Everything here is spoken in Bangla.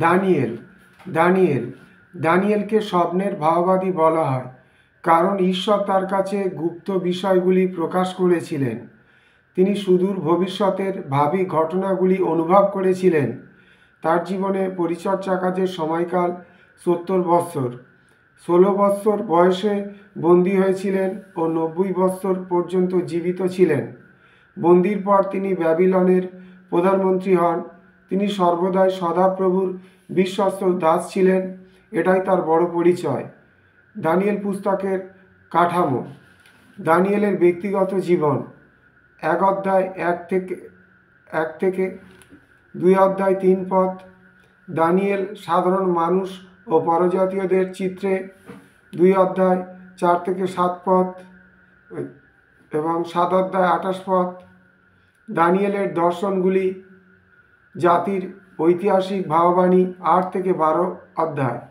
দানিয়েল দানিয়েল দানিয়েলকে স্বপ্নের ভাববাদী বলা হয়, কারণ ঈশ্বর তার কাছে গুপ্ত বিষয়গুলি প্রকাশ করেছিলেন। তিনি সুদূর ভবিষ্যতের ভাবী ঘটনাগুলি অনুভব করেছিলেন। তার জীবনে পরিচর্যা কাজের সময়কাল 70 বৎসর। 16 বৎসর বয়সে বন্দী হয়েছিলেন ও 90 বৎসর পর্যন্ত জীবিত ছিলেন। বন্দির পর তিনি ব্যাবিলনের প্রধানমন্ত্রী হন। তিনি সর্বদাই সদাপ্রভুর বিশ্বস্ত দাস ছিলেন, এটাই তার বড় পরিচয়। দানিয়েল পুস্তকের কাঠামো। দানিয়েলের ব্যক্তিগত জীবন। 1 অধ্যায় 1 থেকে 2 অধ্যায় 3 পদ। দানিয়েল সাধারণ মানুষ ও পরজাতীয়দের চিত্রে 2 অধ্যায় 4 থেকে 7 পদ এবং 7 অধ্যায় 28 পদ। দানিয়েলের দর্শনগুলি, জাতির ঐতিহাসিক ভাববাণী 8 থেকে 12 অধ্যায়।